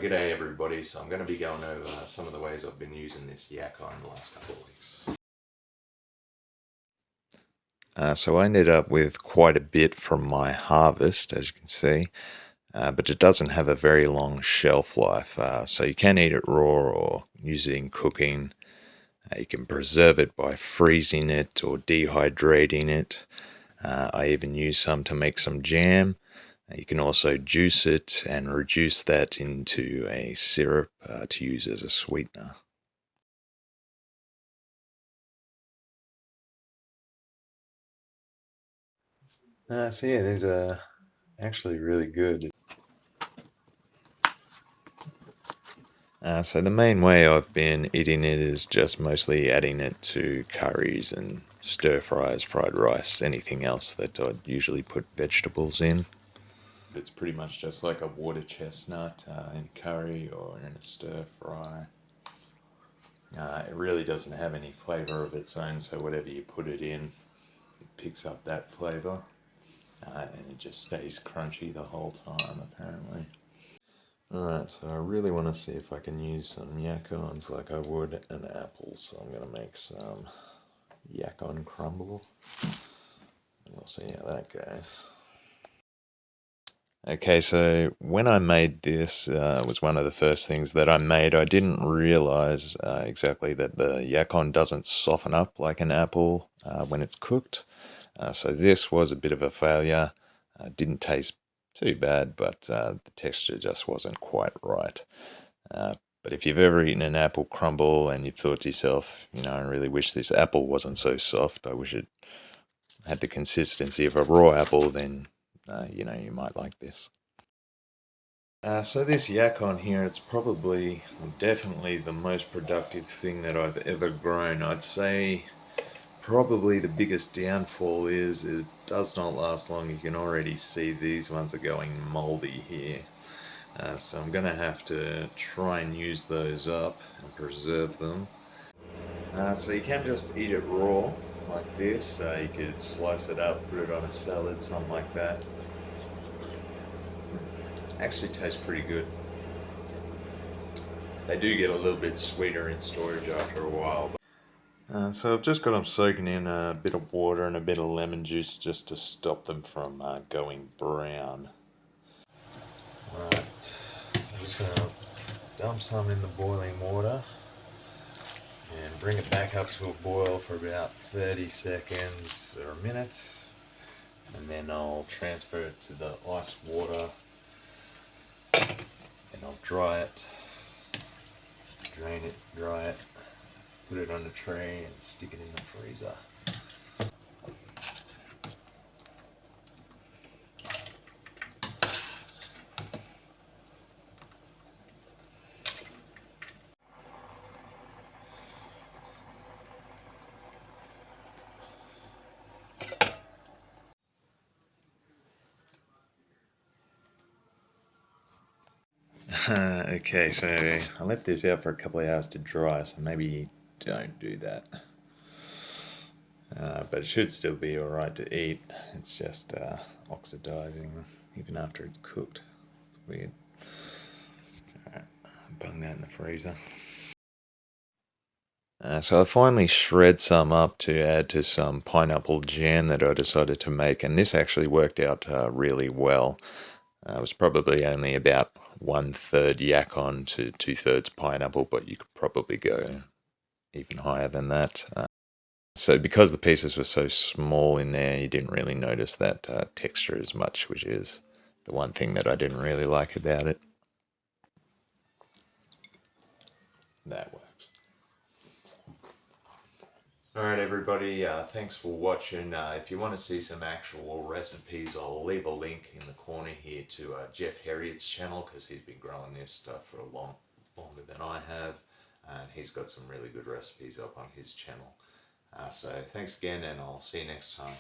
G'day everybody. So I'm going to be going over some of the ways I've been using this Yacon the last couple of weeks. So I ended up with quite a bit from my harvest, as you can see, but it doesn't have a very long shelf life. So you can eat it raw or use it in cooking. You can preserve it by freezing it or dehydrating it. I even use some to make some jam. You can also juice it and reduce that into a syrup to use as a sweetener. So yeah, these are actually really good. So the main way I've been eating it is just mostly adding it to curries and stir fries, fried rice, anything else that I'd usually put vegetables in. It's pretty much just like a water chestnut in curry or in a stir fry. It really doesn't have any flavour of its own, so whatever you put it in, it picks up that flavour. And it just stays crunchy the whole time, apparently. Alright, so I really want to see if I can use some Yacons like I would an apple, so I'm going to make some Yacon crumble, and we'll see how that goes. Okay, so when I made this, it was one of the first things that I made. I didn't realize exactly that the Yacon doesn't soften up like an apple when it's cooked. So this was a bit of a failure. Didn't taste too bad, but the texture just wasn't quite right. But if you've ever eaten an apple crumble and you've thought to yourself, I really wish this apple wasn't so soft, I wish it had the consistency of a raw apple, then you might like this. So this Yacon here, it's definitely the most productive thing that I've ever grown. I'd say probably the biggest downfall is it does not last long. You can already see these ones are going moldy here. So I'm going to have to try and use those up and preserve them. So you can just eat it raw like this. You could slice it up, put it on a salad, something like that. Actually tastes pretty good. They do get a little bit sweeter in storage after a while. So I've just got them soaking in a bit of water and a bit of lemon juice just to stop them from going brown. Right, so I'm just going to dump some in the boiling water and bring it back up to a boil for about 30 seconds or a minute, and then I'll transfer it to the ice water and I'll dry it, drain it, dry it, put it on a tray and stick it in the freezer. Okay, so I left this out for a couple of hours to dry, so maybe don't do that. But it should still be alright to eat. It's just oxidizing even after it's cooked. It's weird. Alright, bung that in the freezer. So I finally shred some up to add to some pineapple jam that I decided to make, and this actually worked out really well. It was probably only about 1/3 Yacon to 2/3 pineapple, but you could probably go even higher than that. So because the pieces were so small in there, you didn't really notice that texture as much, which is the one thing that I didn't really like about it. That works. Alright everybody, thanks for watching. If you want to see some actual recipes, I'll leave a link in the corner here to Jeff Heriot's channel, because he's been growing this stuff for longer than I have, and he's got some really good recipes up on his channel. So thanks again, and I'll see you next time.